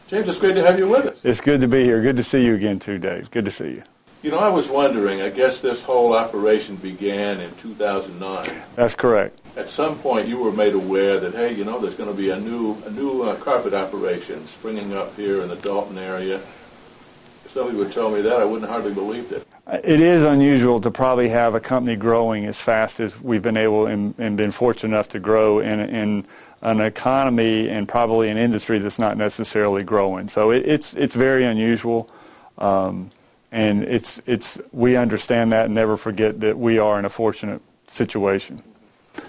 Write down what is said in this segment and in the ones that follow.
James, it's great to have you with us. It's good to be here. Good to see you again too, Dave. Good to see you. You know, I was wondering, I guess this whole operation began in 2009. That's correct. At some point you were made aware that, hey, you know, there's going to be a new carpet operation springing up here in the Dalton area. If somebody would tell me that, I wouldn't hardly believed it. It is unusual to probably have a company growing as fast as we've been able and been fortunate enough to grow in an economy and probably an industry that's not necessarily growing. So it's very unusual, and we understand that and never forget that we are in a fortunate situation.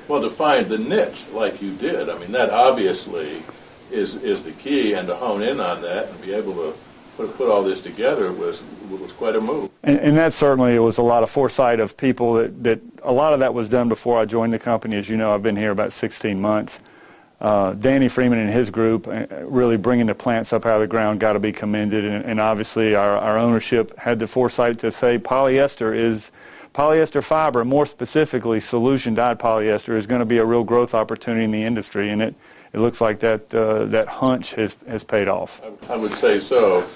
Well, to find the niche like you did, I mean, that obviously is the key, and to hone in on that and be able to put all this together was quite a move. And that certainly, it was a lot of foresight of people that a lot of that was done before I joined the company. As you know, I've been here about 16 months. Danny Freeman and his group really bringing the plants up out of the ground got to be commended, and obviously our ownership had the foresight to say polyester fiber, more specifically solution dyed polyester, is going to be a real growth opportunity in the industry, and it looks like that hunch has paid off. I would say so.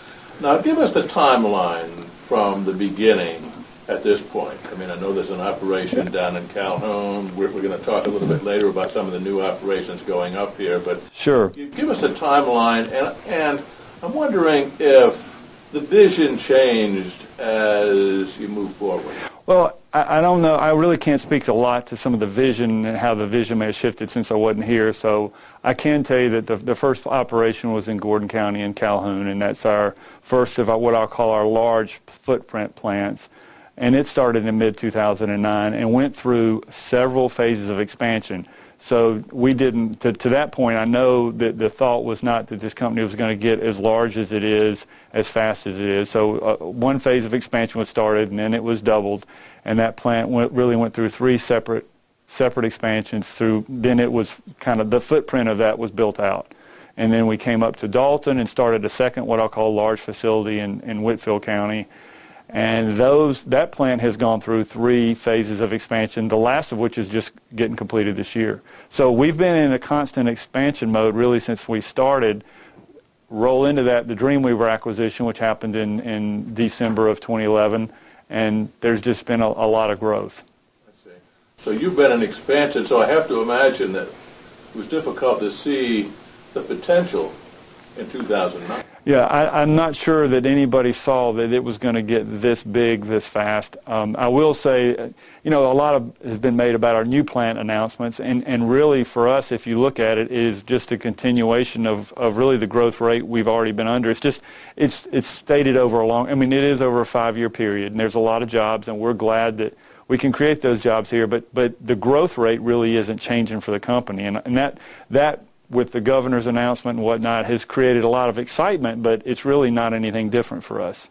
Now give us the timeline from the beginning at this point. I mean, I know there's an operation down in Calhoun. We're going to talk a little bit later about some of the new operations going up here, but sure. Give us a timeline, and I'm wondering if the vision changed as you move forward. Well, I don't know. I really can't speak a lot to some of the vision and how the vision may have shifted since I wasn't here. So I can tell you that the first operation was in Gordon County in Calhoun, and that's our first of what I'll call our large footprint plants. And it started in mid-2009 and went through several phases of expansion. So we didn't, to that point, I know that the thought was not that this company was going to get as large as it is, as fast as it is. So one phase of expansion was started, and then it was doubled. And that plant really went through three separate expansions. Then it was kind of, the footprint of that was built out. And then we came up to Dalton and started a second, what I'll call large facility in Whitfield County. And that plant has gone through three phases of expansion, the last of which is just getting completed this year. So we've been in a constant expansion mode really since we started. Roll into that the Dreamweaver acquisition, which happened in December of 2011, and there's just been a lot of growth. I see. So you've been in expansion, so I have to imagine that it was difficult to see the potential in 2009. Yeah, I'm not sure that anybody saw that it was going to get this big, this fast. I will say, you know, a lot has been made about our new plant announcements, and really for us, if you look at it, is just a continuation of really the growth rate we've already been under. It's stated over it is over a 5-year period, and there's a lot of jobs, and we're glad that we can create those jobs here, but the growth rate really isn't changing for the company, and that with the governor's announcement and whatnot has created a lot of excitement, but it's really not anything different for us.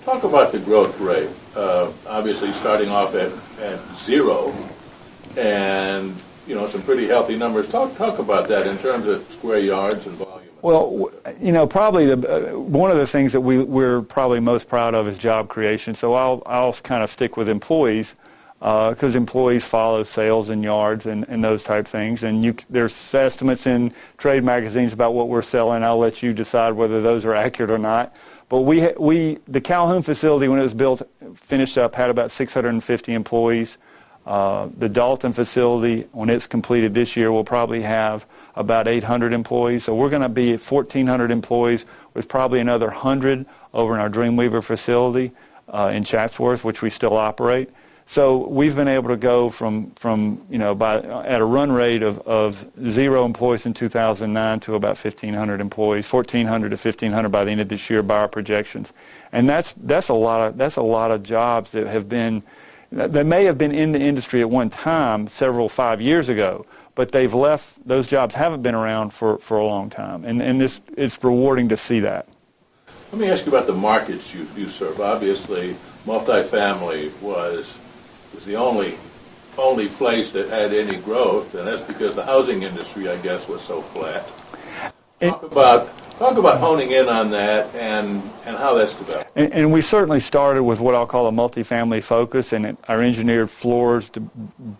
Talk about the growth rate. Obviously starting off at zero, and you know, some pretty healthy numbers. Talk about that in terms of square yards and volume. Well, you know, probably one of the things that we're probably most proud of is job creation. So I'll kind of stick with employees, because employees follow sales and yards and those type things. And there's estimates in trade magazines about what we're selling. I'll let you decide whether those are accurate or not. But the Calhoun facility, when it was built, finished up, had about 650 employees. The Dalton facility, when it's completed this year, will probably have about 800 employees. So we're going to be at 1,400 employees, with probably another 100 over in our Dreamweaver facility in Chatsworth, which we still operate. So we've been able to go from you know, at a run rate of 0 employees in 2009 to about 1,500 employees, 1,400 to 1,500 by the end of this year by our projections, and that's a lot of jobs that may have been in the industry at one time 5 years ago, but they've left. Those jobs haven't been around for a long time, and it's rewarding to see that. Let me ask you about the markets you serve. Obviously, multifamily was the only place that had any growth, and that's because the housing industry, I guess, was so flat. Talk about honing in on that and how that's developed. And we certainly started with what I'll call a multifamily focus, and our engineered floors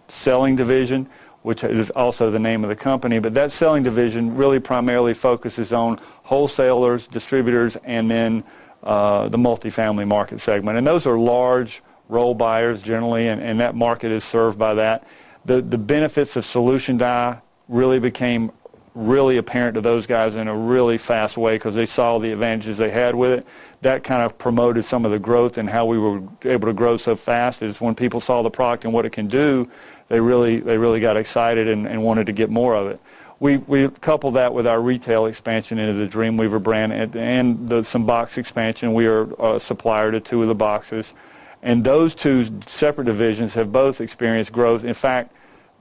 selling division. which is also the name of the company. But that selling division really primarily focuses on wholesalers, distributors, and then the multifamily market segment. And those are large roll buyers generally, and that market is served by that. The benefits of solution die really became really apparent to those guys in a really fast way because they saw the advantages they had with it. That kind of promoted some of the growth and how we were able to grow so fast is when people saw the product and what it can do, they really got excited and wanted to get more of it. We coupled that with our retail expansion into the Dreamweaver brand and some box expansion. We are a supplier to 2 of the boxes. And those 2 separate divisions have both experienced growth. In fact,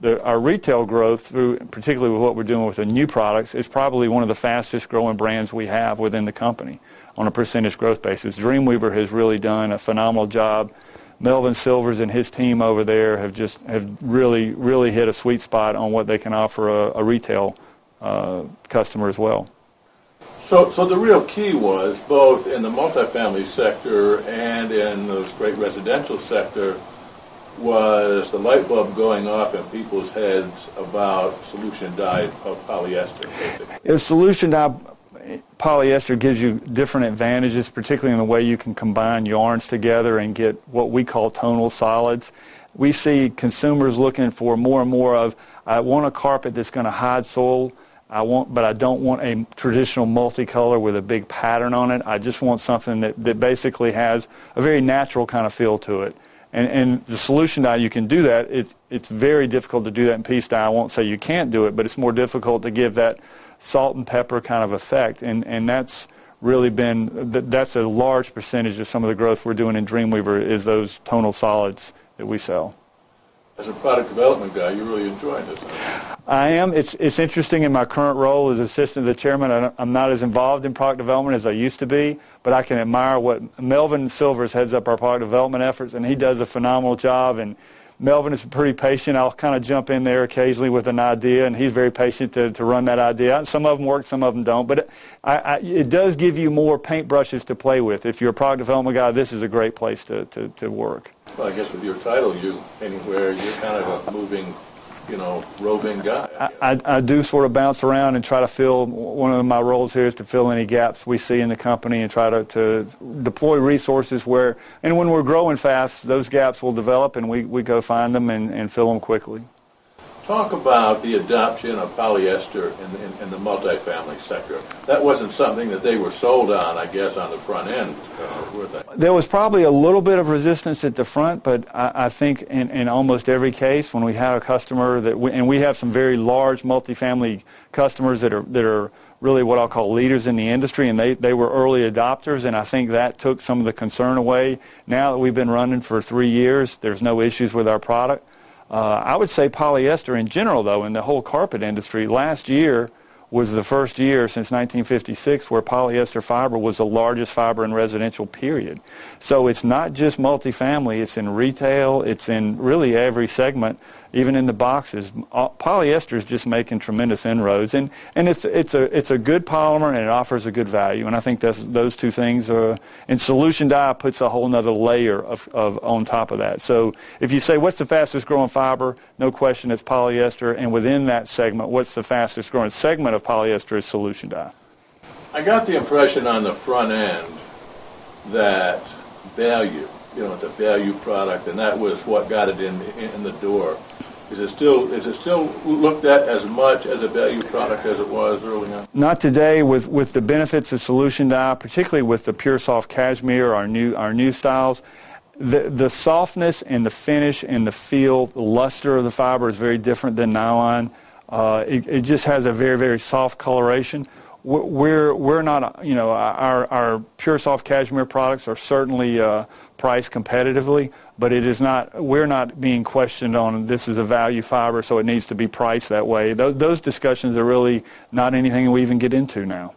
our retail growth, particularly with what we're doing with the new products, is probably one of the fastest growing brands we have within the company on a percentage growth basis. Dreamweaver has really done a phenomenal job. Melvin Silvers and his team over there have really hit a sweet spot on what they can offer a retail customer as well. So the real key was both in the multifamily sector and in this great residential sector was the light bulb going off in people's heads about solution dyed of polyester. Solution dyed polyester gives you different advantages, particularly in the way you can combine yarns together and get what we call tonal solids. We see consumers looking for more and more of, I want a carpet that's going to hide soil, but I don't want a traditional multicolor with a big pattern on it. I just want something that basically has a very natural kind of feel to it. And the solution dye, you can do that. It's very difficult to do that in piece dye. I won't say you can't do it, but it's more difficult to give that salt and pepper kind of effect. And that's really that's a large percentage of some of the growth we're doing in Dreamweaver is those tonal solids that we sell. As a product development guy, you're really enjoying this. I am. It's interesting in my current role as assistant to the chairman. I'm not as involved in product development as I used to be, but I can admire what Melvin Silvers heads up our product development efforts, and he does a phenomenal job. And Melvin is pretty patient. I'll kind of jump in there occasionally with an idea, and he's very patient to run that idea. Some of them work, some of them don't. But it does give you more paintbrushes to play with. If you're a product development guy, this is a great place to work. Well, I guess with your title, you're kind of a moving, roving guy. I do sort of bounce around and try to fill, one of my roles here is to fill any gaps we see in the company and try to deploy resources and when we're growing fast, those gaps will develop and we go find them and fill them quickly. Talk about the adoption of polyester in the multifamily sector. That wasn't something that they were sold on, I guess, on the front end, were they? There was probably a little bit of resistance at the front, but I think in almost every case, when we had a customer and we have some very large multifamily customers that are really what I'll call leaders in the industry, and they were early adopters, and I think that took some of the concern away. Now that we've been running for 3 years, there's no issues with our product. I would say polyester in general, though, in the whole carpet industry, last year was the first year since 1956 where polyester fiber was the largest fiber in residential, period. So it's not just multifamily, it's in retail, it's in really every segment, even in the boxes. Polyester is just making tremendous inroads, and it's a good polymer and it offers a good value, and I think those two things are, and solution dye puts a whole nother layer of on top of that. So if you say what's the fastest growing fiber, no question it's polyester, and within that segment, what's the fastest growing segment of polyester is solution dye. I got the impression on the front end that value, it's a value product, and that was what got it in the door. Is it still looked at as much as a value product as it was early on? Not today. With the benefits of solution dye, particularly with the Pure Soft Cashmere, our new styles, the softness and the finish and the feel, the luster of the fiber is very different than nylon. It just has a very, very soft coloration. We're not, our Pure Soft Cashmere products are certainly priced competitively, but we're not being questioned on this is a value fiber, so it needs to be priced that way. Those discussions are really not anything we even get into now.